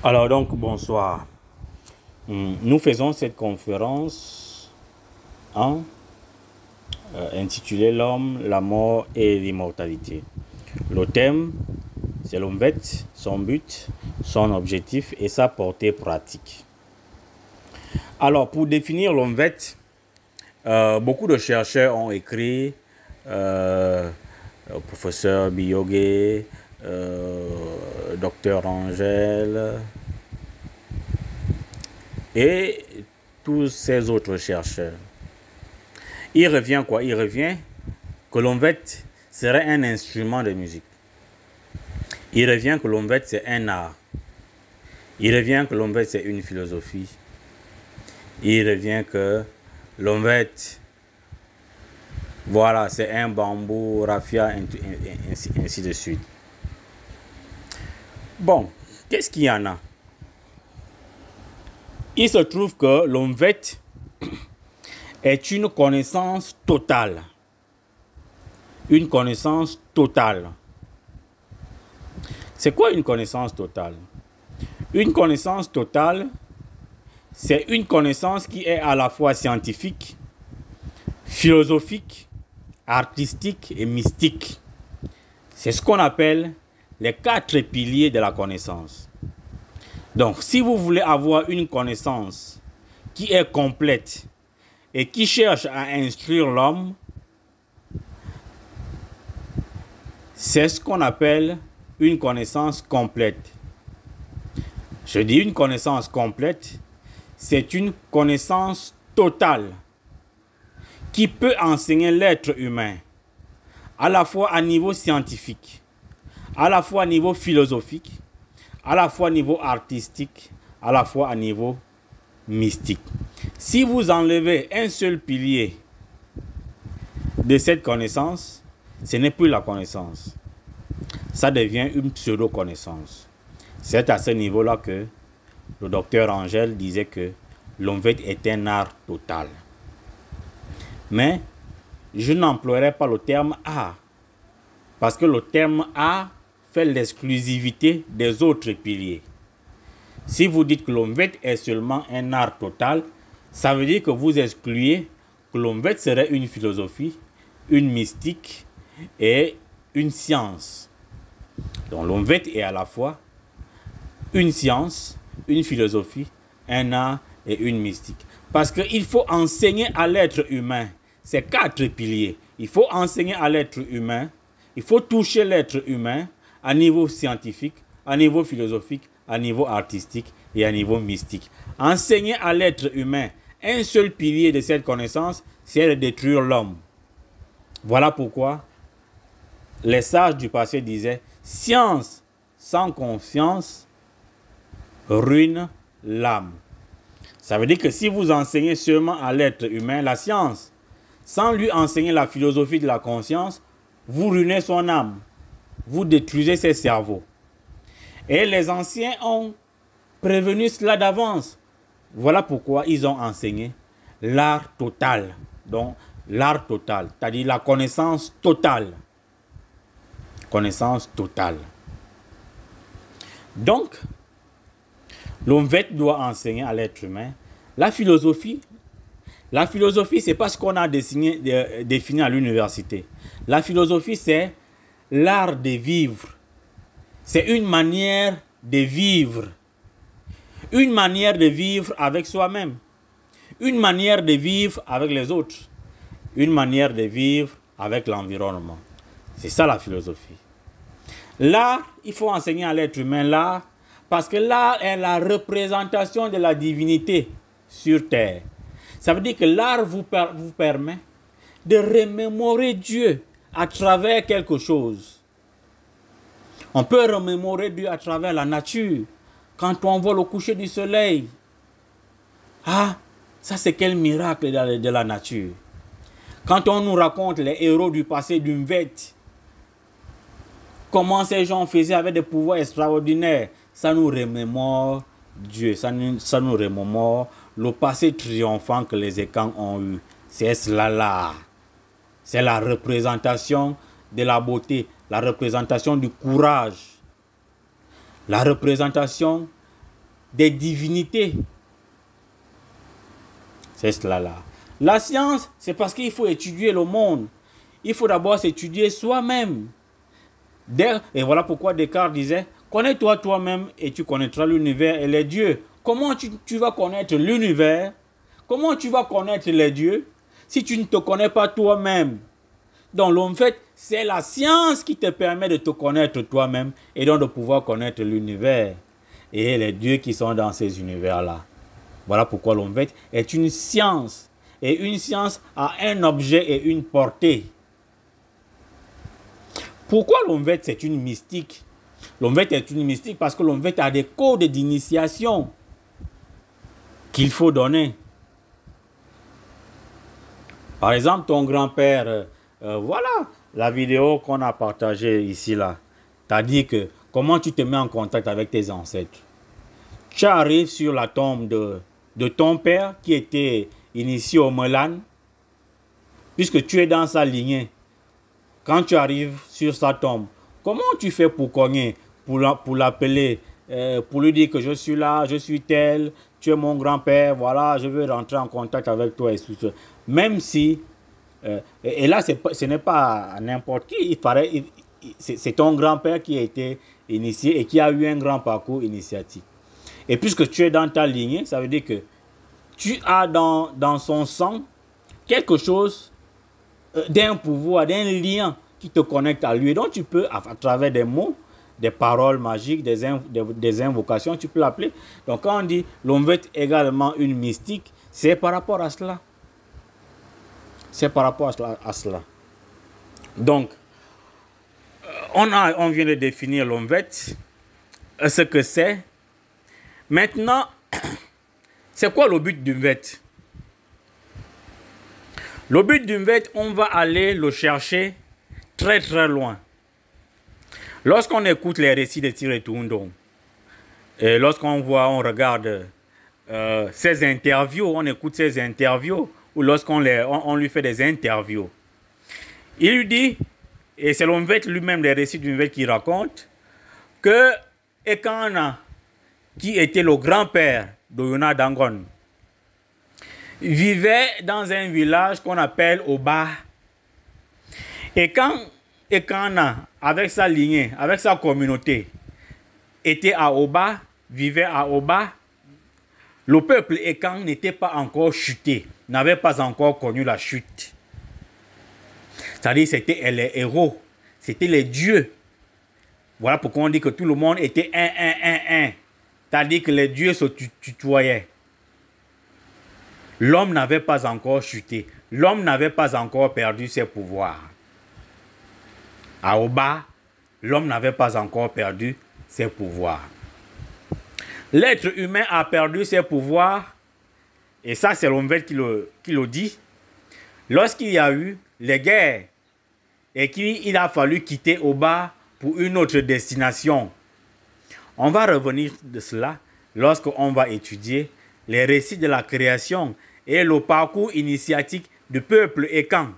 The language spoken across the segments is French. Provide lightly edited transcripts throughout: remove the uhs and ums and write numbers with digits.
Alors donc, bonsoir. Nous faisons cette conférence hein, intitulée L'homme, la mort et l'immortalité. Le thème, c'est l'Omvet, son but, son objectif et sa portée pratique. Alors, pour définir l'Omvet, beaucoup de chercheurs ont écrit, professeur Biyogué, docteur Angèle et tous ces autres chercheurs. Il revient quoi? Il revient que l'Omvet serait un instrument de musique. Il revient que l'Omvet c'est un art. Il revient que l'Omvet c'est une philosophie. Il revient que l'Omvet, voilà, c'est un bambou, raffia, ainsi de suite. Bon, qu'est-ce qu'il y en a? Il se trouve que l'Omvet est une connaissance totale. Une connaissance totale. C'est quoi une connaissance totale? Une connaissance totale, c'est une connaissance qui est à la fois scientifique, philosophique, artistique et mystique. C'est ce qu'on appelle les 4 piliers de la connaissance. Donc, si vous voulez avoir une connaissance qui est complète et qui cherche à instruire l'homme, c'est ce qu'on appelle une connaissance complète. Je dis une connaissance complète, c'est une connaissance totale qui peut enseigner l'être humain à la fois à niveau scientifique, à la fois à niveau philosophique, à la fois à niveau artistique, à la fois à niveau mystique. Si vous enlevez un seul pilier de cette connaissance, ce n'est plus la connaissance. Ça devient une pseudo-connaissance. C'est à ce niveau-là que le docteur Angèle disait que l'Omvet est un art total. Mais je n'emploierai pas le terme art, parce que le terme art fait l'exclusivité des autres piliers. Si vous dites que l'Omvet est seulement un art total, ça veut dire que vous excluez que l'Omvet serait une philosophie, une mystique et une science. Donc l'Omvet est à la fois une science, une philosophie, un art et une mystique. Parce qu'il faut enseigner à l'être humain ces 4 piliers. Il faut enseigner à l'être humain, il faut toucher l'être humain à niveau scientifique, à niveau philosophique, à niveau artistique et à niveau mystique. Enseigner à l'être humain un seul pilier de cette connaissance, c'est de détruire l'homme. Voilà pourquoi les sages du passé disaient « Science sans conscience ruine l'âme ». Ça veut dire que si vous enseignez seulement à l'être humain la science, sans lui enseigner la philosophie de la conscience, vous ruinez son âme, vous détruisez ses cerveaux. Et les anciens ont prévenu cela d'avance. Voilà pourquoi ils ont enseigné l'art total. Donc, l'art total, c'est-à-dire la connaissance totale. Connaissance totale. Donc, l'Omvet doit enseigner à l'être humain la philosophie. La philosophie, ce n'est pas ce qu'on a défini à l'université. La philosophie, c'est l'art de vivre. C'est une manière de vivre. Une manière de vivre avec soi-même. Une manière de vivre avec les autres. Une manière de vivre avec l'environnement. C'est ça la philosophie. L'art, il faut enseigner à l'être humain l'art, parce que l'art est la représentation de la divinité sur terre. Ça veut dire que l'art vous permet de remémorer Dieu à travers quelque chose. On peut remémorer Dieu à travers la nature. Quand on voit le coucher du soleil, ah, ça c'est quel miracle de la nature. Quand on nous raconte les héros du passé d'Omvet, comment ces gens faisaient avec des pouvoirs extraordinaires, ça nous remémore Dieu, ça nous remémore le passé triomphant que les Écans ont eu. C'est cela là. C'est la représentation de la beauté, la représentation du courage, la représentation des divinités. C'est cela là. La science, c'est parce qu'il faut étudier le monde. Il faut d'abord s'étudier soi-même. Et voilà pourquoi Descartes disait, connais-toi toi-même et tu connaîtras l'univers et les dieux. Comment tu vas connaître l'univers? Comment tu vas connaître les dieux si tu ne te connais pas toi-même? Donc, en fait, c'est la science qui te permet de te connaître toi-même et donc de pouvoir connaître l'univers et les dieux qui sont dans ces univers-là. Voilà pourquoi l'homme est une science. Et une science a un objet et une portée. Pourquoi l'homme c'est une mystique? L'homme est une mystique parce que l'homme a des codes d'initiation qu'il faut donner. Par exemple, ton grand-père, voilà la vidéo qu'on a partagée ici, là. T'as dit que comment tu te mets en contact avec tes ancêtres. Tu arrives sur la tombe de ton père qui était initié au Melan, puisque tu es dans sa lignée. Quand tu arrives sur sa tombe, comment tu fais pour cogner, pour l'appeler, pour lui dire que je suis là, je suis tel, tu es mon grand-père, voilà, je veux rentrer en contact avec toi et tout ça. Même si, et là, ce n'est pas n'importe qui, c'est ton grand-père qui a été initié et qui a eu un grand parcours initiatique. Et puisque tu es dans ta lignée, ça veut dire que tu as dans son sang quelque chose d'un pouvoir, d'un lien qui te connecte à lui. Donc tu peux, à travers des mots, des paroles magiques, des invocations, tu peux l'appeler. Donc quand on dit l'homme veut également une mystique, c'est par rapport à cela. C'est par rapport à cela. Donc, on vient de définir l'homme veut, ce que c'est. Maintenant, c'est quoi le but d'une vête? Le but d'une vête, on va aller le chercher très très loin. Lorsqu'on écoute les récits de Thierry Toundon, et lorsqu'on regarde ses interviews, on écoute ses interviews, ou lorsqu'on on lui fait des interviews, il lui dit, et c'est l'homme vête lui-même, les récits d'une vête qui raconte, que Ekana, qui était le grand-père d'Oyona Dangon, vivait dans un village qu'on appelle Oba. Et quand Ekana, avec sa lignée, avec sa communauté, était à Oba, vivait à Oba, le peuple Ekan n'était pas encore chuté, n'avait pas encore connu la chute. C'est-à-dire c'était les héros, c'était les dieux. Voilà pourquoi on dit que tout le monde était un. C'est-à-dire que les dieux se tutoyaient. L'homme n'avait pas encore chuté. L'homme n'avait pas encore perdu ses pouvoirs. À Oba, l'homme n'avait pas encore perdu ses pouvoirs. L'être humain a perdu ses pouvoirs, et ça c'est l'homme qui le dit, lorsqu'il y a eu les guerres et qu'il a fallu quitter Oba pour une autre destination. On va revenir de cela lorsqu'on va étudier les récits de la création et le parcours initiatique du peuple Ekan.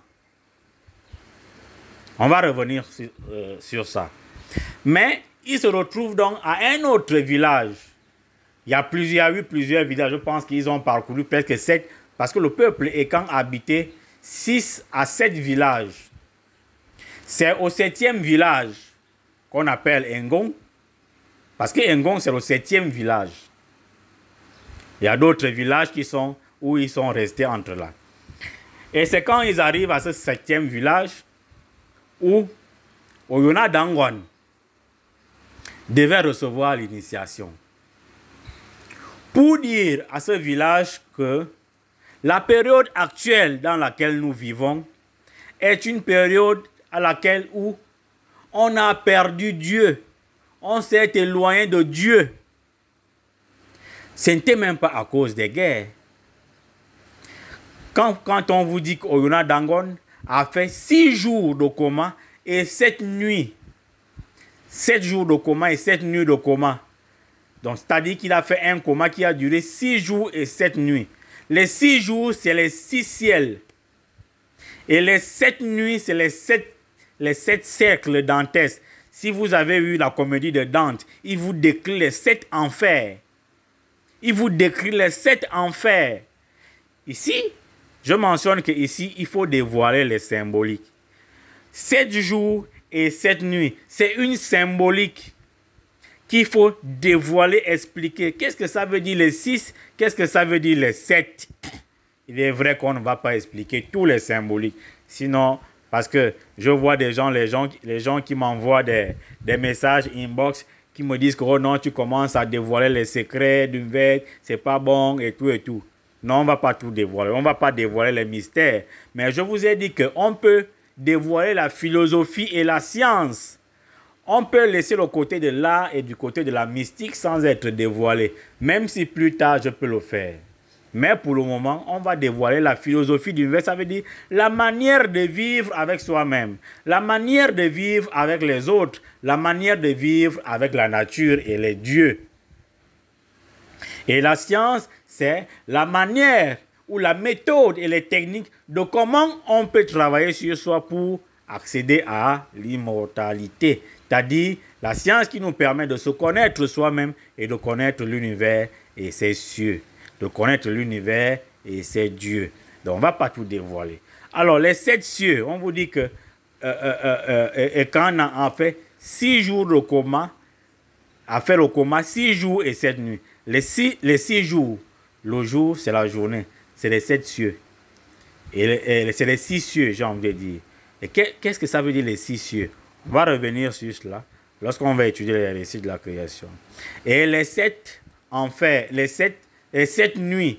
On va revenir sur ça. Mais il se retrouve donc à un autre village. Il y a eu plusieurs villages. Je pense qu'ils ont parcouru presque 7, parce que le peuple Ekan habitait 6 à 7 villages. C'est au 7e village qu'on appelle Engon, parce que Engon c'est le 7e village. Il y a d'autres villages où ils sont restés entre là. Et c'est quand ils arrivent à ce 7e village où Oyona Dangon devait recevoir l'initiation. Pour dire à ce village que la période actuelle dans laquelle nous vivons est une période à laquelle où on a perdu Dieu. On s'est éloigné de Dieu. Ce n'était même pas à cause des guerres. Quand on vous dit qu'Oyona Dangon a fait 6 jours de coma et 7 nuits. 7 jours de coma et 7 nuits de coma. Donc, c'est-à-dire qu'il a fait un coma qui a duré 6 jours et 7 nuits. Les 6 jours, c'est les 6 ciels. Et les 7 nuits, c'est les 7 cercles dantesques. Si vous avez vu la comédie de Dante, il vous décrit les 7 enfers. Il vous décrit les 7 enfers. Ici, je mentionne qu'ici, il faut dévoiler les symboliques. 7 jours et 7 nuits, c'est une symbolique qu'il faut dévoiler, expliquer. Qu'est-ce que ça veut dire les 6? Qu'est-ce que ça veut dire les 7? Il est vrai qu'on ne va pas expliquer tous les symboliques. Sinon, parce que je vois les gens qui m'envoient des messages inbox qui me disent que oh non, tu commences à dévoiler les secrets d'une veille, c'est pas bon et tout et tout. Non, on ne va pas tout dévoiler. On ne va pas dévoiler les mystères. Mais je vous ai dit qu'on peut dévoiler la philosophie et la science. On peut laisser le côté de l'art et du côté de la mystique sans être dévoilé. Même si plus tard, je peux le faire. Mais pour le moment, on va dévoiler la philosophie du l'univers. Ça veut dire la manière de vivre avec soi-même, la manière de vivre avec les autres, la manière de vivre avec la nature et les dieux. Et la science, c'est la manière ou la méthode et les techniques de comment on peut travailler sur soi pour accéder à l'immortalité. C'est-à-dire la science qui nous permet de se connaître soi-même et de connaître l'univers et ses cieux. De connaître l'univers et ses dieux. Donc, on ne va pas tout dévoiler. Alors, les 7 cieux, on vous dit que quand on a fait 6 jours de coma, à faire le coma 6 jours et 7 nuits. Les 6 jours, le jour, c'est la journée. C'est les 7 cieux. Et c'est les 6 cieux, j'ai envie de dire. Et qu'est-ce que ça veut dire les 6 cieux? On va revenir sur cela lorsqu'on va étudier les récits de la création. Et les 7 enfers, les 7 nuits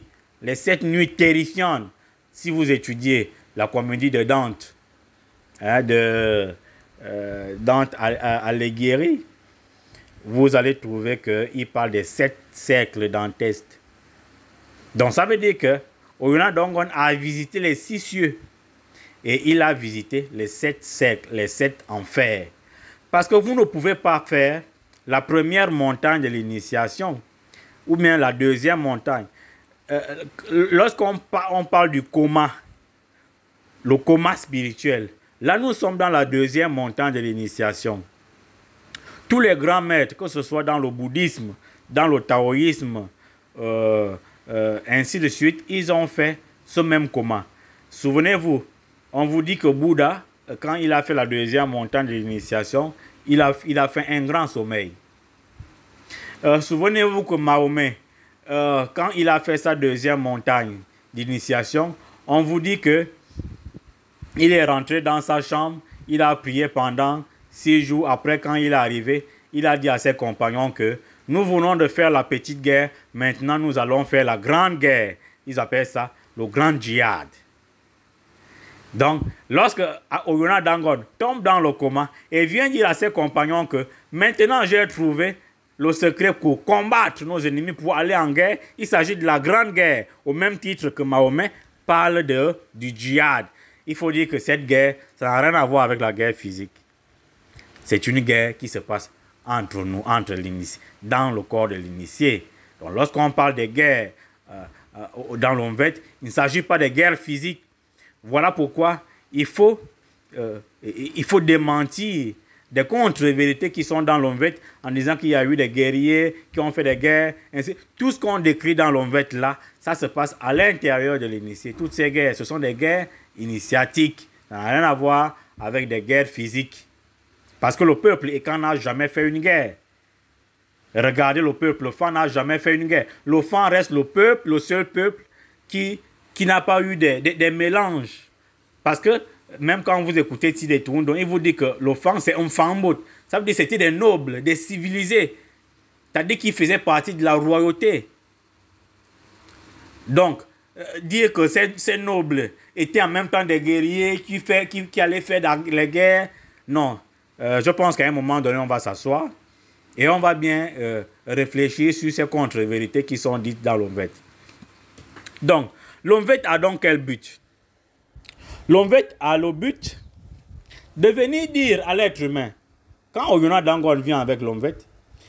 terrifiantes, si vous étudiez la comédie de Dante, Dante Alighieri, vous allez trouver qu'il parle des 7 cercles dantesques. Donc ça veut dire que Oyonnax Dongon a visité les 6 cieux et il a visité les 7 cercles, les 7 enfers. Parce que vous ne pouvez pas faire la première montagne de l'initiation ou bien la deuxième montagne. Lorsqu'on parle du coma, le coma spirituel, là nous sommes dans la deuxième montagne de l'initiation. Tous les grands maîtres, que ce soit dans le bouddhisme, dans le taoïsme, ainsi de suite, ils ont fait ce même coma. Souvenez-vous, on vous dit que Bouddha, quand il a fait la deuxième montagne de l'initiation, il a fait un grand sommeil. Souvenez-vous que Mahomet, quand il a fait sa deuxième montagne d'initiation, on vous dit que il est rentré dans sa chambre, il a prié pendant 6 jours. Après, quand il est arrivé, il a dit à ses compagnons que nous venons de faire la petite guerre, maintenant nous allons faire la grande guerre. Ils appellent ça le grand djihad. Donc, lorsque Oyonnax Dongon tombe dans le coma et vient dire à ses compagnons que maintenant j'ai trouvé le secret pour combattre nos ennemis, pour aller en guerre, il s'agit de la grande guerre, au même titre que Mahomet parle du djihad. Il faut dire que cette guerre, ça n'a rien à voir avec la guerre physique. C'est une guerre qui se passe entre nous, entre l'initié, dans le corps de l'initié. Donc, lorsqu'on parle de guerre dans l'Onvet, il ne s'agit pas de guerre physique. Voilà pourquoi il faut démentir des contre-vérités qui sont dans l'Onvet en disant qu'il y a eu des guerriers qui ont fait des guerres. Ainsi. Tout ce qu'on décrit dans l'Onvet là, ça se passe à l'intérieur de l'initié. Toutes ces guerres, ce sont des guerres initiatiques. Ça n'a rien à voir avec des guerres physiques. Parce que le peuple Ekan n'a jamais fait une guerre. Regardez le peuple, le Fan n'a jamais fait une guerre. Le Fan reste le peuple, le seul peuple qui n'a pas eu des mélanges. Parce que même quand vous écoutez Tide Toundon, il vous dit que le Fan c'est un Fanbot. Ça veut dire que c'était des nobles, des civilisés. C'est-à-dire qu'ils faisaient partie de la royauté. Donc, dire que ces nobles étaient en même temps des guerriers qui allaient faire les guerres, non. Je pense qu'à un moment donné, on va s'asseoir et on va bien réfléchir sur ces contre-vérités qui sont dites dans l'Onvet. Donc, l'Onvet a donc quel but? L'Onvet a le but de venir dire à l'être humain, quand Oyonnax Dongon vient avec l'Onvet,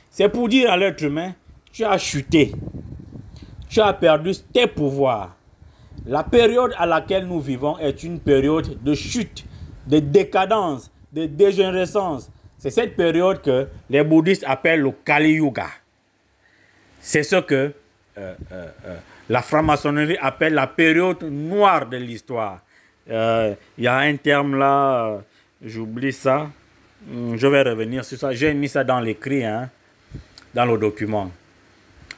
c'est pour dire à l'être humain, tu as chuté, tu as perdu tes pouvoirs. La période à laquelle nous vivons est une période de chute, de décadence, de dégénérescence. C'est cette période que les bouddhistes appellent le Kali Yuga. C'est ce que la franc-maçonnerie appelle la période noire de l'histoire. Il y a un terme là, j'oublie ça. Je vais revenir sur ça. J'ai mis ça dans l'écrit, hein, dans le document.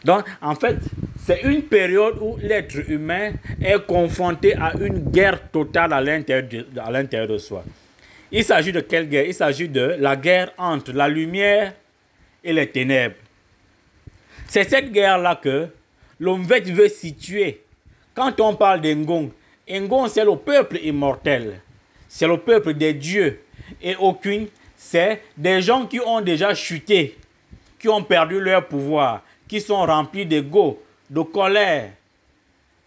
Donc, en fait, c'est une période où l'être humain est confronté à une guerre totale à l'intérieur de soi. Il s'agit de quelle guerre? Il s'agit de la guerre entre la lumière et les ténèbres. C'est cette guerre-là que l'homme veut situer. Quand on parle d'Engong, Engong, c'est le peuple immortel. C'est le peuple des dieux. Et Okun, c'est des gens qui ont déjà chuté, qui ont perdu leur pouvoir, qui sont remplis d'ego, de colère,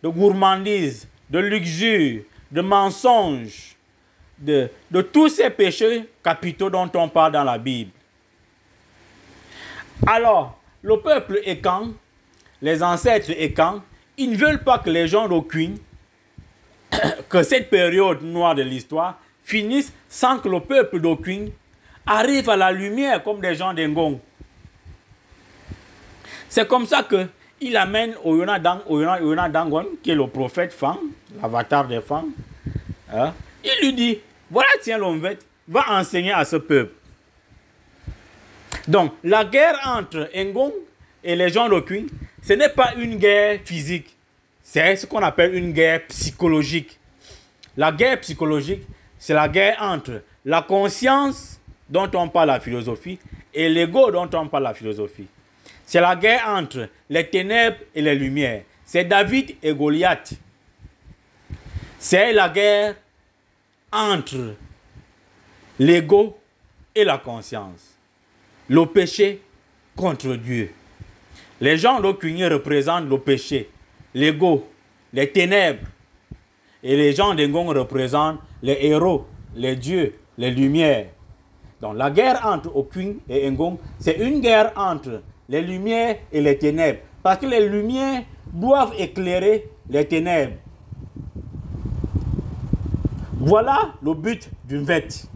de gourmandise, de luxure, de mensonges, de tous ces péchés capitaux dont on parle dans la Bible. Alors, le peuple Ekan, les ancêtres Ekan, ils ne veulent pas que les gens d'Okun, que cette période noire de l'histoire finisse sans que le peuple d'Okun arrive à la lumière comme des gens d'Engong. C'est comme ça qu'il amène Oyona Dangon, qui est le prophète Fang, l'avatar des Fang. Hein? Il lui dit, voilà, tiens, l'Omvet, va enseigner à ce peuple. Donc, la guerre entre Engong et les gens d'Okun, ce n'est pas une guerre physique. C'est ce qu'on appelle une guerre psychologique. La guerre psychologique, c'est la guerre entre la conscience dont on parle la philosophie et l'ego dont on parle la philosophie. C'est la guerre entre les ténèbres et les lumières. C'est David et Goliath. C'est la guerre entre l'ego et la conscience. Le péché contre Dieu. Les gens d'Okun représentent le péché, l'ego, les ténèbres. Et les gens d'Engong représentent les héros, les dieux, les lumières. Donc la guerre entre Okun et Engong, c'est une guerre entre les lumières et les ténèbres. Parce que les lumières doivent éclairer les ténèbres. Voilà le but d'une fête.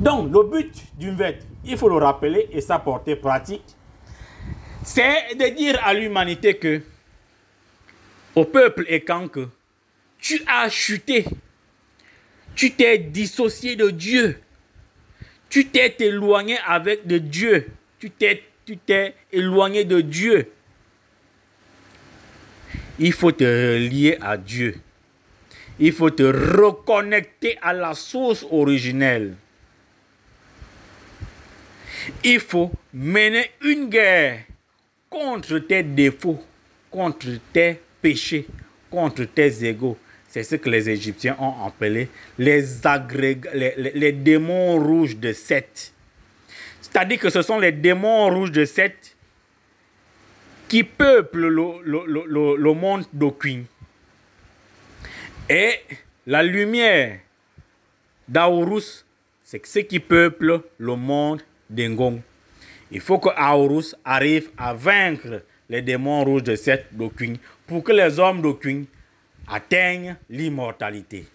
Donc, le but d'une fête, il faut le rappeler et sa portée pratique, c'est de dire à l'humanité que, au peuple Ekan, que tu as chuté, tu t'es dissocié de Dieu, tu t'es éloigné avec de Dieu, tu t'es éloigné de Dieu. Il faut te lier à Dieu. Il faut te reconnecter à la source originelle. Il faut mener une guerre contre tes défauts, contre tes péchés, contre tes égos. C'est ce que les Égyptiens ont appelé les démons rouges de Seth. C'est-à-dire que ce sont les démons rouges de Seth qui peuplent le monde d'Okun. Et la lumière d'Aorus, c'est ce qui peuple le monde d'Engong. Il faut que Aorus arrive à vaincre les démons rouges de Seth d'Okun pour que les hommes d'Okun atteignent l'immortalité.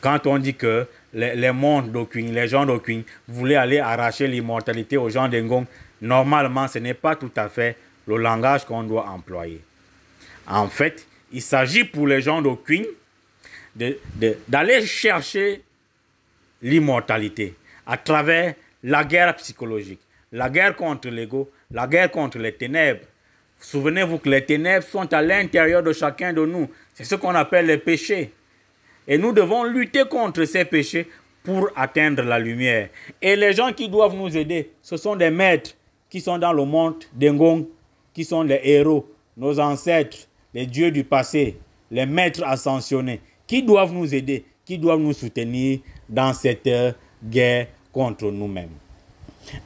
Quand on dit que les mondes d'Okun, les gens d'Okun voulaient aller arracher l'immortalité aux gens d'Engong, normalement, ce n'est pas tout à fait le langage qu'on doit employer. En fait, il s'agit pour les gens d'Okun d'aller chercher l'immortalité à travers la guerre psychologique, la guerre contre l'ego, la guerre contre les ténèbres. Souvenez-vous que les ténèbres sont à l'intérieur de chacun de nous. C'est ce qu'on appelle les péchés. Et nous devons lutter contre ces péchés pour atteindre la lumière. Et les gens qui doivent nous aider, ce sont des maîtres qui sont dans le monde d'Engong, qui sont les héros, nos ancêtres, les dieux du passé, les maîtres ascensionnés, qui doivent nous aider, qui doivent nous soutenir dans cette guerre contre nous-mêmes.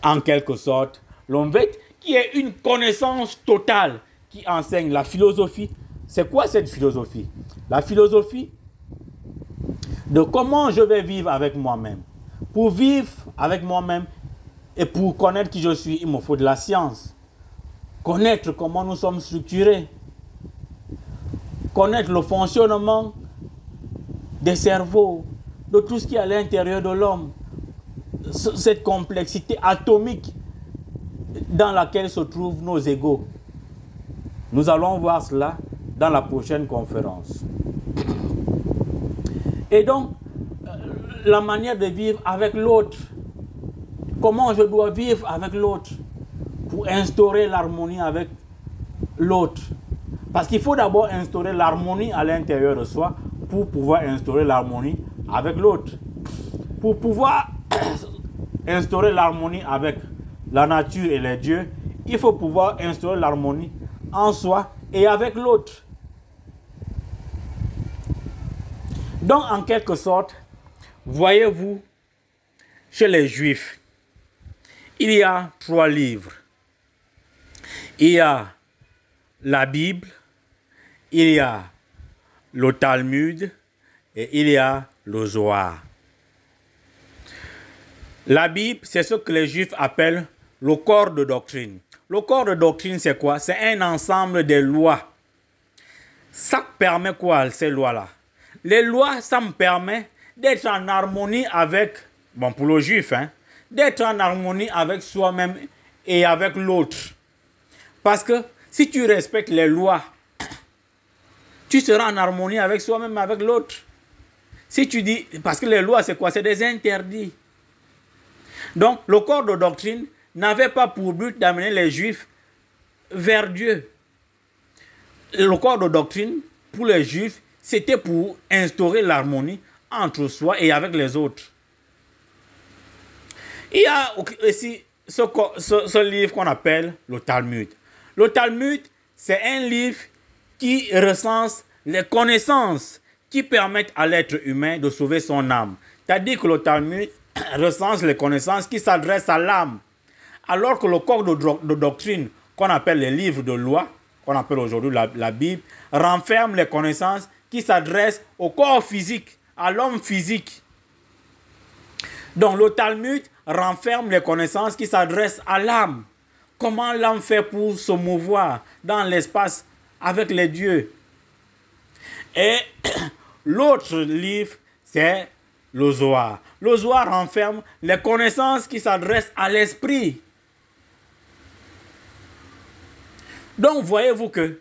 En quelque sorte, l'Omvet, qui est une connaissance totale, qui enseigne la philosophie. C'est quoi cette philosophie? La philosophie de comment je vais vivre avec moi-même. Pour vivre avec moi-même et pour connaître qui je suis, il me faut de la science. Connaître comment nous sommes structurés. Connaître le fonctionnement des cerveaux, de tout ce qui est à l'intérieur de l'homme. Cette complexité atomique dans laquelle se trouvent nos égos. Nous allons voir cela dans la prochaine conférence. Et donc, la manière de vivre avec l'autre. Comment je dois vivre avec l'autre pour instaurer l'harmonie avec l'autre. Parce qu'il faut d'abord instaurer l'harmonie à l'intérieur de soi pour pouvoir instaurer l'harmonie avec l'autre. Pour pouvoir instaurer l'harmonie avec la nature et les dieux, il faut pouvoir instaurer l'harmonie en soi et avec l'autre. Donc, en quelque sorte, voyez-vous, chez les Juifs, il y a 3 livres. Il y a la Bible, il y a le Talmud et il y a le Zohar. La Bible, c'est ce que les Juifs appellent le corps de doctrine. Le corps de doctrine, c'est quoi? C'est un ensemble de lois. Ça permet quoi, ces lois-là? Les lois, ça me permet d'être en harmonie avec, bon pour le Juif, d'être en harmonie avec soi-même et avec l'autre. Parce que si tu respectes les lois, tu seras en harmonie avec soi-même et avec l'autre. Si tu dis, parce que les lois, c'est quoi? C'est des interdits. Donc, le corps de doctrine n'avait pas pour but d'amener les Juifs vers Dieu. Le corps de doctrine, pour les Juifs, c'était pour instaurer l'harmonie entre soi et avec les autres. Il y a aussi ce livre qu'on appelle le Talmud. Le Talmud, c'est un livre qui recense les connaissances qui permettent à l'être humain de sauver son âme. C'est-à-dire que le Talmud recense les connaissances qui s'adressent à l'âme. Alors que le corps de doctrine, qu'on appelle les livres de loi, qu'on appelle aujourd'hui la Bible, renferme les connaissances qui s'adressent au corps physique, à l'homme physique. Donc le Talmud renferme les connaissances qui s'adressent à l'âme. Comment l'âme fait pour se mouvoir dans l'espace avec les dieux. Et l'autre livre, c'est le Zohar. Le Zohar renferme les connaissances qui s'adressent à l'esprit. Donc, voyez-vous que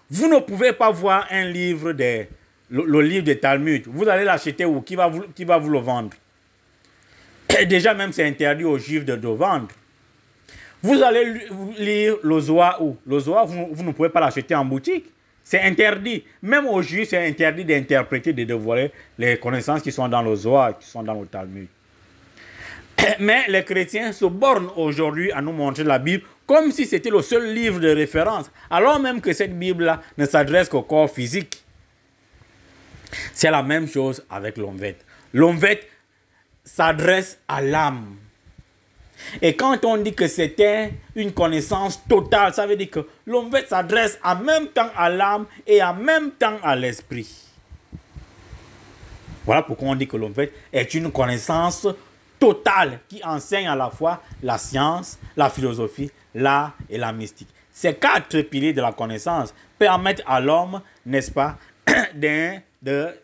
vous ne pouvez pas voir un livre, le livre des Talmud. Vous allez l'acheter où? Qui va vous le vendre? Et déjà, même, c'est interdit aux Juifs de vendre. Vous allez lire le Zohar où? Le Zohar, vous ne pouvez pas l'acheter en boutique. C'est interdit. Même aux Juifs, c'est interdit d'interpréter, de dévoiler les connaissances qui sont dans le Zohar, qui sont dans le Talmud. Mais les chrétiens se bornent aujourd'hui à nous montrer la Bible comme si c'était le seul livre de référence, alors même que cette Bible-là ne s'adresse qu'au corps physique. C'est la même chose avec l'Omvet. L'Omvet s'adresse à l'âme. Et quand on dit que c'était une connaissance totale, ça veut dire que l'Omvet s'adresse en même temps à l'âme et en même temps à l'esprit. Voilà pourquoi on dit que l'Omvet est une connaissance totale qui enseigne à la fois la science, la philosophie, l'art et la mystique. Ces 4 piliers de la connaissance permettent à l'homme, n'est-ce pas,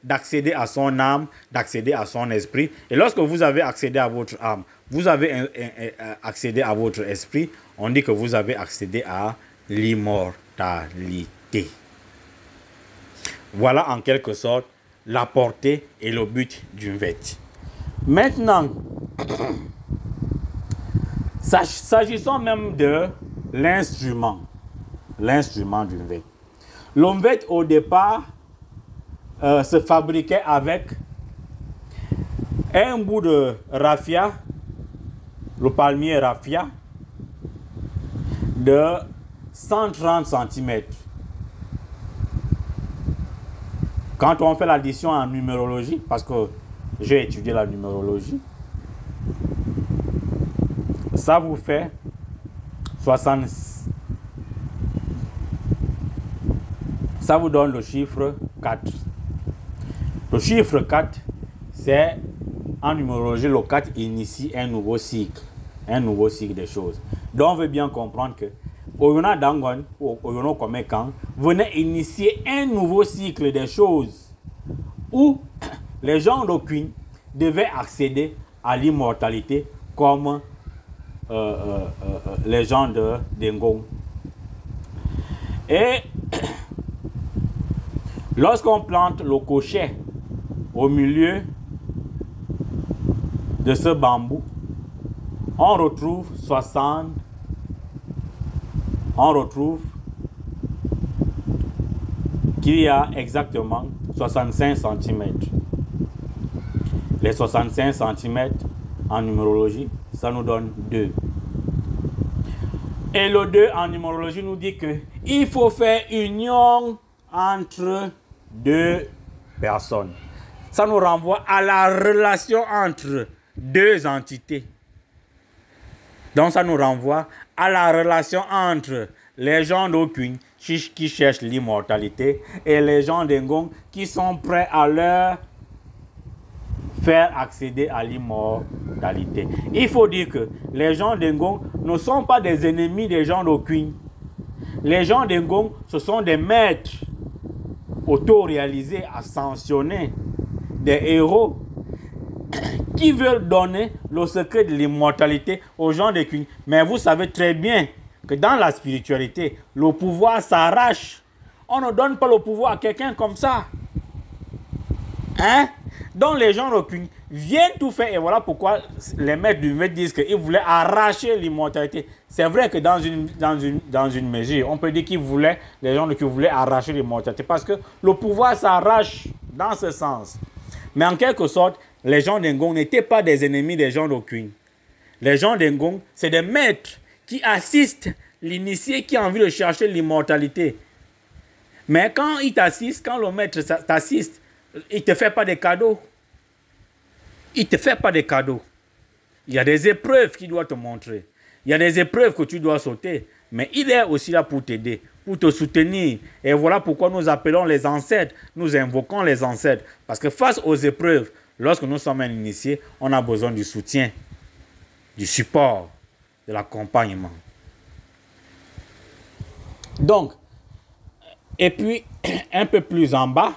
d'accéder à son âme, d'accéder à son esprit. Et lorsque vous avez accédé à votre âme, vous avez accédé à votre esprit, on dit que vous avez accédé à l'immortalité. Voilà en quelque sorte la portée et le but du Vêt. Maintenant, s'agissant même de l'instrument du Vêt. L'Omvet au départ se fabriquait avec un bout de raffia, le palmier raffia, de 130 cm. Quand on fait l'addition en numérologie, parce que j'ai étudié la numérologie, ça vous fait 60. Ça vous donne le chiffre 4. Le chiffre 4, c'est en numérologie, le 4 initie un nouveau cycle des choses. Donc on veut bien comprendre que Oyona Dangon ou Oyono Komekan venait initier un nouveau cycle des choses où les gens d'Okwin devaient accéder à l'immortalité comme les gens de Dengong. Et lorsqu'on plante le cochet au milieu de ce bambou, on retrouve qu'il y a exactement 65 cm. Les 65 cm en numérologie, ça nous donne 2. Et le 2 en numérologie nous dit qu'il faut faire union entre 2 personnes. Ça nous renvoie à la relation entre 2 entités. Donc ça nous renvoie à la relation entre les gens d'Okun qui cherchent l'immortalité et les gens d'Engong qui sont prêts à leur faire accéder à l'immortalité. Il faut dire que les gens d'Engong ne sont pas des ennemis des gens d'Okun. Les gens d'Engong, ce sont des maîtres auto-réalisés, ascensionnés, des héros qui veulent donner le secret de l'immortalité aux gens d'Okun. Mais vous savez très bien que dans la spiritualité, le pouvoir s'arrache. On ne donne pas le pouvoir à quelqu'un comme ça. Hein? Donc les gens d'Okun viennent tout faire. Et voilà pourquoi les maîtres du maître disent qu'ils voulaient arracher l'immortalité. C'est vrai que dans une mesure, on peut dire qu'ils voulaient, les gens d'Okun voulaient arracher l'immortalité. Parce que le pouvoir s'arrache dans ce sens. Mais en quelque sorte, les gens d'Engong n'étaient pas des ennemis des gens d'Okun. Les gens d'Engong, c'est des maîtres qui assistent l'initié qui a envie de chercher l'immortalité. Mais quand il t'assiste, quand le maître t'assiste, il ne te fait pas des cadeaux. Il ne te fait pas des cadeaux. Il y a des épreuves qu'il doit te montrer. Il y a des épreuves que tu dois sauter. Mais il est aussi là pour t'aider, pour te soutenir. Et voilà pourquoi nous appelons les ancêtres. Nous invoquons les ancêtres. Parce que face aux épreuves, lorsque nous sommes un initié, on a besoin du soutien, du support, de l'accompagnement. Donc, et puis, un peu plus en bas,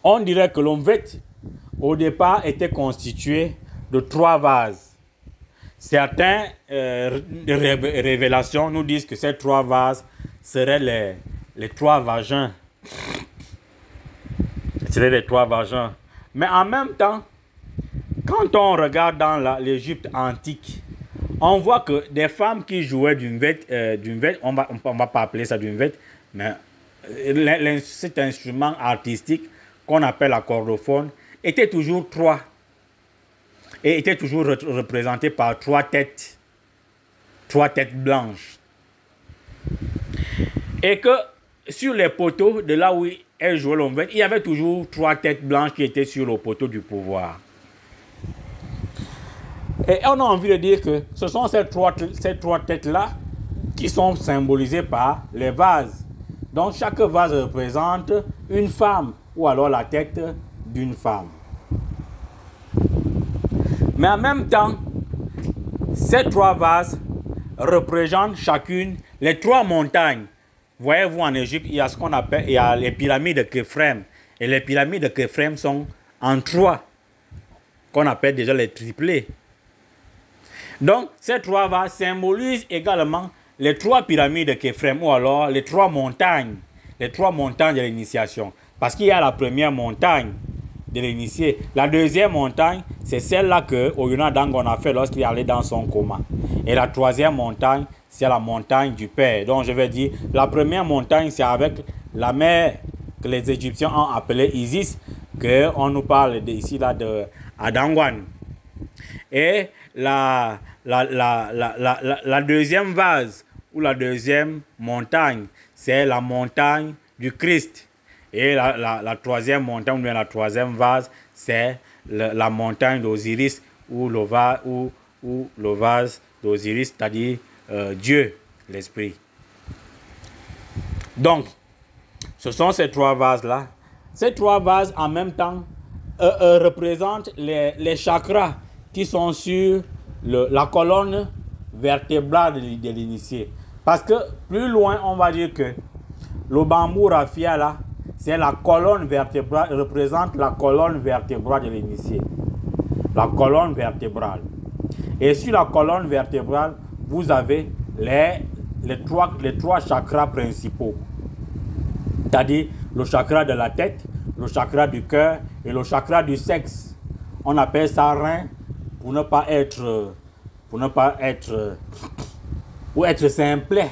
on dirait que l'Omvet, au départ, était constitué de 3 vases. Certaines révélations nous disent que ces 3 vases seraient les 3 vagins. Seraient les 3 vagins. Mais en même temps, quand on regarde dans l'Égypte antique, on voit que des femmes qui jouaient d'une vête, on va pas appeler ça d'une vête, mais cet instrument artistique qu'on appelle l'accordophone était toujours 3 et était toujours représenté par 3 têtes blanches. Et que sur les poteaux de là où elle jouait l'ombrette, il y avait toujours 3 têtes blanches qui étaient sur le poteau du pouvoir. Et on a envie de dire que ce sont ces trois têtes-là qui sont symbolisées par les vases. Donc chaque vase représente une femme ou alors la tête d'une femme. Mais en même temps, ces 3 vases représentent chacune les 3 montagnes. Voyez-vous, en Égypte, il y a ce qu'on appelle les pyramides de Khéphren. Et les pyramides de Khéphren sont en 3, qu'on appelle déjà les triplés. Donc, ces 3 vases symbolisent également les 3 pyramides de Khéphren, ou alors les 3 montagnes de l'initiation. Parce qu'il y a la première montagne de l'initié. La deuxième montagne, c'est celle-là que Oyuna Dangon a fait lorsqu'il est allé dans son coma. Et la 3e montagne, c'est la montagne du Père. Donc, je vais dire, la première montagne, c'est avec la mère que les Égyptiens ont appelée Isis, qu'on nous parle ici là de Adangwan. Et la deuxième vase ou la deuxième montagne, c'est la montagne du Christ. Et la 3e montagne ou bien la 3e vase, c'est la montagne d'Osiris ou le vase d'Osiris, c'est-à-dire Dieu, l'Esprit. Donc, ce sont ces 3 vases-là. Ces 3 vases, en même temps, représentent les chakras qui sont sur la colonne vertébrale de l'initié. Parce que plus loin, on va dire que le bambou raffia là, c'est la colonne vertébrale, représente la colonne vertébrale de l'initié. La colonne vertébrale. Et sur la colonne vertébrale, vous avez les les trois chakras principaux. C'est-à-dire le chakra de la tête, le chakra du cœur et le chakra du sexe. On appelle ça rein pour ne pas être ou être simplet.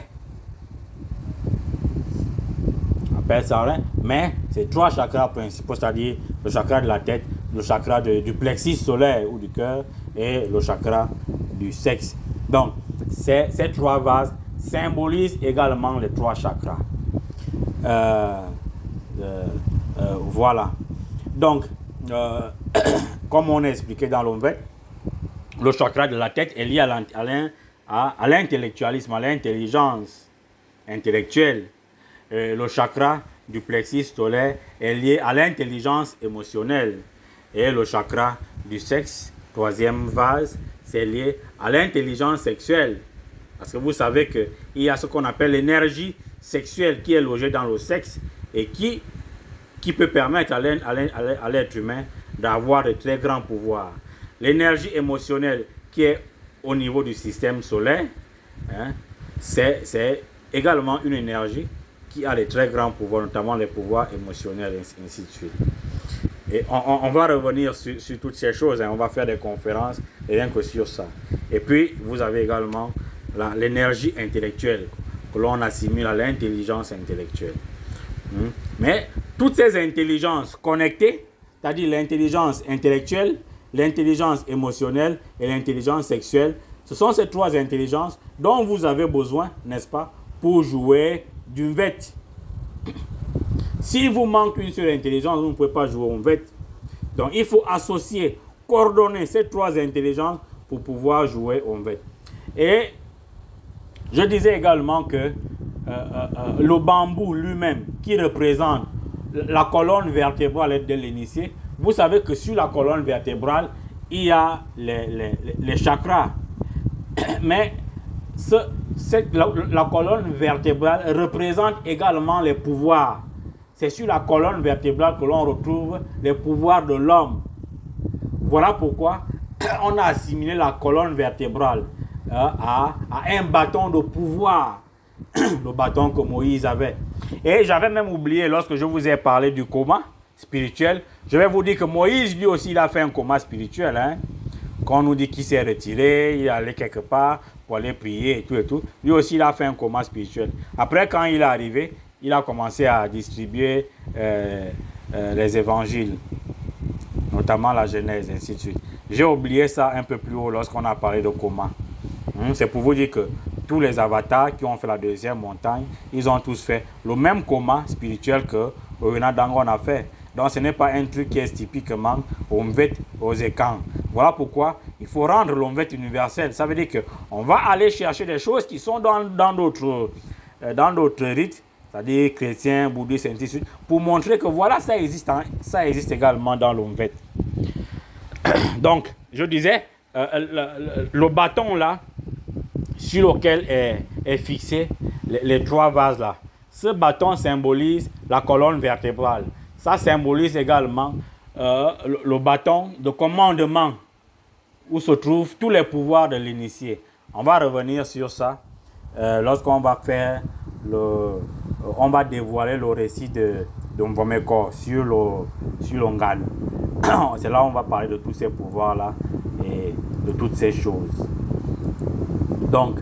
On appelle ça rein, mais c'est trois chakras principaux, c'est-à-dire le chakra de la tête, le chakra du plexus solaire ou du cœur et le chakra du sexe. Donc, ces trois vases symbolisent également les trois chakras. Voilà. Donc, comme on a expliqué dans l'OMVET, le chakra de la tête est lié à l'intellectualisme, à l'intelligence intellectuelle. Le chakra du plexus solaire est lié à l'intelligence émotionnelle. Et le chakra du sexe, troisième vase, c'est lié à l'intelligence sexuelle. Parce que vous savez qu'il y a ce qu'on appelle l'énergie sexuelle qui est logée dans le sexe et qui peut permettre à l'être humain d'avoir de très grands pouvoirs. L'énergie émotionnelle qui est au niveau du système solaire, hein, c'est également une énergie qui a de très grands pouvoirs, notamment les pouvoirs émotionnels, et ainsi de suite. Et on va revenir sur toutes ces choses, hein. On va faire des conférences rien que sur ça. Et puis, vous avez également l'énergie intellectuelle que l'on assimile à l'intelligence intellectuelle. Mais toutes ces intelligences connectées, c'est-à-dire l'intelligence intellectuelle, l'intelligence émotionnelle et l'intelligence sexuelle, ce sont ces trois intelligences dont vous avez besoin, n'est-ce pas, pour jouer du VET. S'il vous manque une seule intelligence, vous ne pouvez pas jouer au VET. Donc il faut associer, coordonner ces trois intelligences pour pouvoir jouer au VET. Et je disais également que le bambou lui-même, qui représente la colonne vertébrale de l'initié, vous savez que sur la colonne vertébrale, il y a les chakras. Mais la colonne vertébrale représente également les pouvoirs. C'est sur la colonne vertébrale que l'on retrouve les pouvoirs de l'homme. Voilà pourquoi on a assimilé la colonne vertébrale à un bâton de pouvoir. Le bâton que Moïse avait. Et j'avais même oublié, lorsque je vous ai parlé du coma spirituel, je vais vous dire que Moïse, lui aussi, il a fait un coma spirituel. Hein. Quand on nous dit qu'il s'est retiré, il est allé quelque part pour aller prier et tout et tout. Lui aussi, il a fait un coma spirituel. Après, quand il est arrivé, il a commencé à distribuer les évangiles, notamment la Genèse, ainsi de suite. J'ai oublié ça un peu plus haut lorsqu'on a parlé de coma. C'est pour vous dire que tous les avatars qui ont fait la deuxième montagne, ils ont tous fait le même coma spirituel que Oena Dangon a fait. Donc ce n'est pas un truc qui est typiquement Omvet Ozekan. Voilà pourquoi il faut rendre l'Omvet universel. Ça veut dire qu'on va aller chercher des choses qui sont dans d'autres rites, c'est-à-dire chrétiens, bouddhistes, ainsi de suite, pour montrer que voilà, ça existe également dans l'Omvet. Donc, je disais, le bâton là, sur lequel est fixé les trois vases là. Ce bâton symbolise la colonne vertébrale. Ça symbolise également le bâton de commandement où se trouvent tous les pouvoirs de l'initié. On va revenir sur ça lorsqu'on va faire on va dévoiler le récit de Mvomeko sur l'Ongan. C'est là où on va parler de tous ces pouvoirs là et de toutes ces choses. Donc,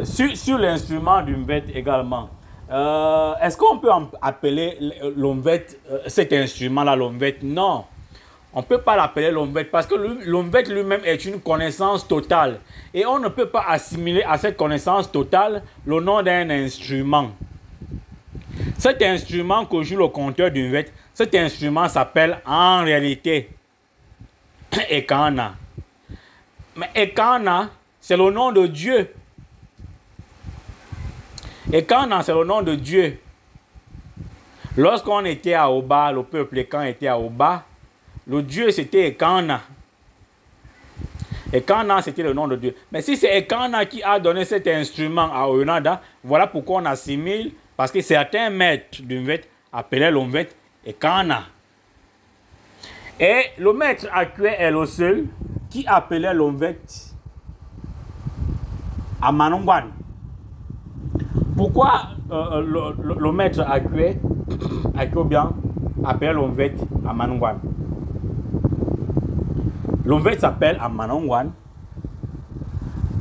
sur l'instrument du Mvet également, est-ce qu'on peut appeler l'Omvet, cet instrument-là, l'Omvet? Non, on ne peut pas l'appeler l'Omvet parce que l'Omvet lui-même est une connaissance totale. Et on ne peut pas assimiler à cette connaissance totale le nom d'un instrument. Cet instrument que joue le compteur du Mvet, cet instrument s'appelle en réalité Ekana. Mais Ekana, c'est le nom de Dieu. Ekana, c'est le nom de Dieu. Lorsqu'on était à Oba, le peuple Ekan était à Oba, le Dieu c'était Ekana. Ekana, c'était le nom de Dieu. Mais si c'est Ekana qui a donné cet instrument à Oyonada, voilà pourquoi on assimile, parce que certains maîtres du Mvet appelaient l'Omvet Ekana. Et le maître actuel est le seul qui appelait l'Omvet Amanongwan. Pourquoi le maître Akwe bien appelle l'onvet à Manongwan? L'onvet s'appelle à Manongwan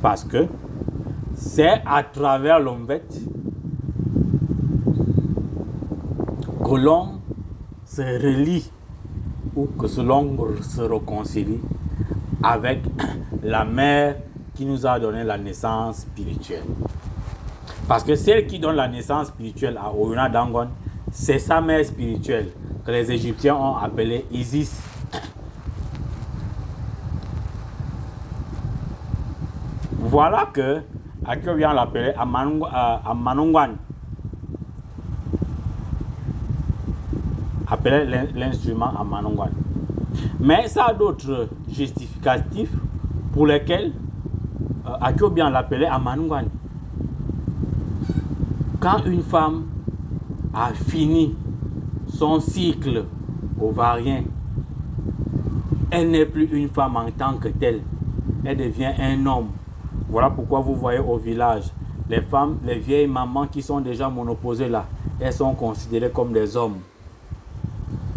parce que c'est à travers l'onvet que l'on se relie ou que l'on se réconcilie avec la mère qui nous a donné la naissance spirituelle. Parce que celle qui donne la naissance spirituelle à Oyuna Dangon, c'est sa mère spirituelle que les Égyptiens ont appelée Isis. Voilà que Akio vient l'appeler Amanongwan. Appeler l'instrument Amanongwan. Mais ça a d'autres justificatifs pour lesquels Akio bien l'appelait Amanongwan. Quand une femme a fini son cycle ovarien, elle n'est plus une femme en tant que telle. Elle devient un homme. Voilà pourquoi vous voyez au village, les femmes, les vieilles mamans qui sont déjà monoposées là, elles sont considérées comme des hommes.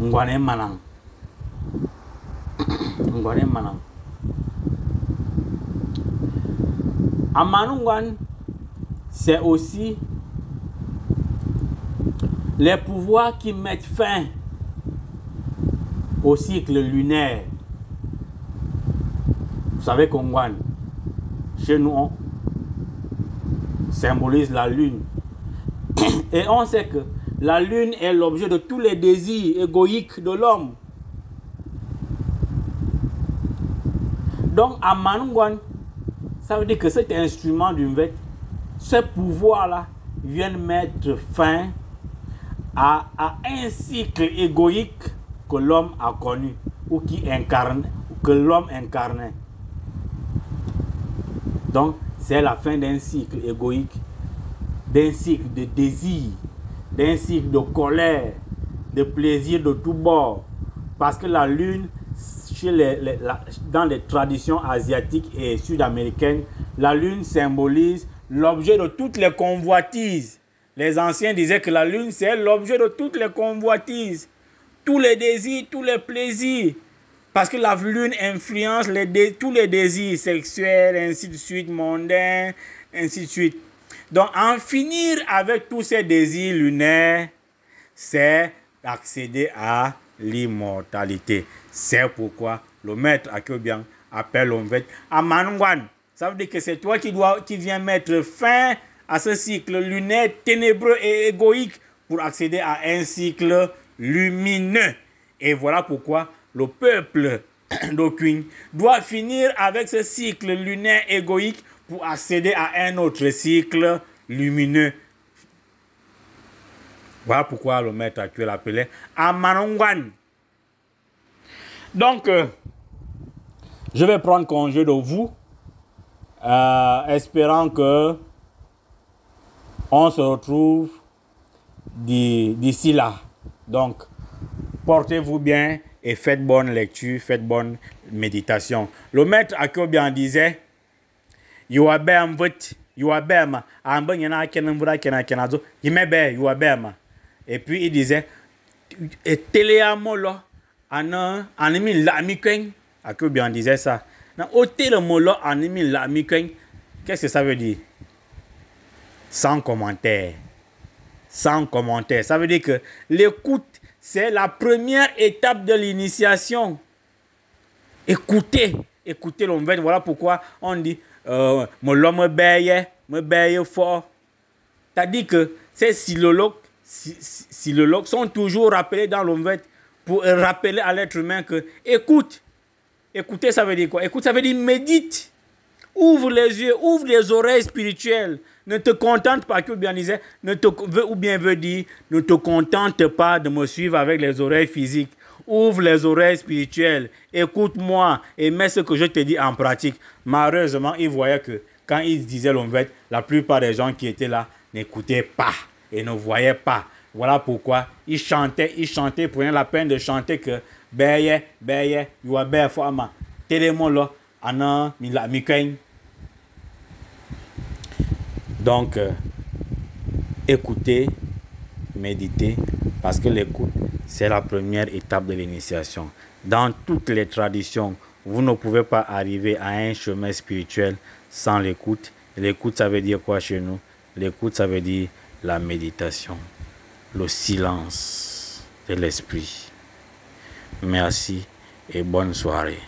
Ngwane Manang. Ngwane Manang. Amanongwan, c'est aussi les pouvoirs qui mettent fin au cycle lunaire. Vous savez qu'Ongwan, chez nous, on symbolise la lune. Et on sait que la lune est l'objet de tous les désirs égoïques de l'homme. Donc, à Manongwan, ça veut dire que cet instrument du Mvet, ce pouvoir-là, vient mettre fin à un cycle égoïque que l'homme a connu ou qui incarne, que l'homme incarnait. Donc, c'est la fin d'un cycle égoïque, d'un cycle de désir, d'un cycle de colère, de plaisir de tous bords. Parce que la lune, dans les traditions asiatiques et sud-américaines, la lune symbolise l'objet de toutes les convoitises. Les anciens disaient que la lune, c'est l'objet de toutes les convoitises, tous les désirs, tous les plaisirs. Parce que la lune influence tous les désirs sexuels, ainsi de suite, mondains, ainsi de suite. Donc, en finir avec tous ces désirs lunaires, c'est accéder à l'immortalité. C'est pourquoi le maître Akiobian appelle l'Onvet Amanongwan. Ça veut dire que c'est toi qui viens mettre fin à ce cycle lunaire ténébreux et égoïque pour accéder à un cycle lumineux. Et voilà pourquoi le peuple d'Okwin doit finir avec ce cycle lunaire égoïque pour accéder à un autre cycle lumineux. Voilà pourquoi le maître actuel appelait Amanongwan. Donc, je vais prendre congé de vous, espérant que on se retrouve d'ici là. Donc, portez-vous bien et faites bonne lecture, faites bonne méditation. Le maître Akiobian disait, you are et puis il disait, Téléamolo, animi l'amiken. Akiobian disait ça. Qu'est-ce que ça veut dire? Sans commentaire. Sans commentaire. Ça veut dire que l'écoute, c'est la première étape de l'initiation. Écoutez. Écoutez l'homme. Voilà pourquoi on dit me baye fort. C'est-à-dire que ces philologues sont toujours rappelés dans l'homme pour rappeler à l'être humain que écoute. Écouter, ça veut dire quoi? Écoute, ça veut dire médite. Ouvre les yeux, ouvre les oreilles spirituelles. Ne te contente pas, que bien disait, veut dire, ne te contente pas de me suivre avec les oreilles physiques. Ouvre les oreilles spirituelles. Écoute-moi et mets ce que je te dis en pratique. Malheureusement, il voyait que quand il disait l'onvet, la plupart des gens qui étaient là n'écoutaient pas et ne voyaient pas. Voilà pourquoi il chantait, prenait la peine de chanter que Beye, you are beye for ama. Télémon ana mi la mi. Donc, Écoutez, méditez, parce que l'écoute, c'est la première étape de l'initiation. Dans toutes les traditions, vous ne pouvez pas arriver à un chemin spirituel sans l'écoute. L'écoute, ça veut dire quoi chez nous? L'écoute, ça veut dire la méditation, le silence de l'esprit. Merci et bonne soirée.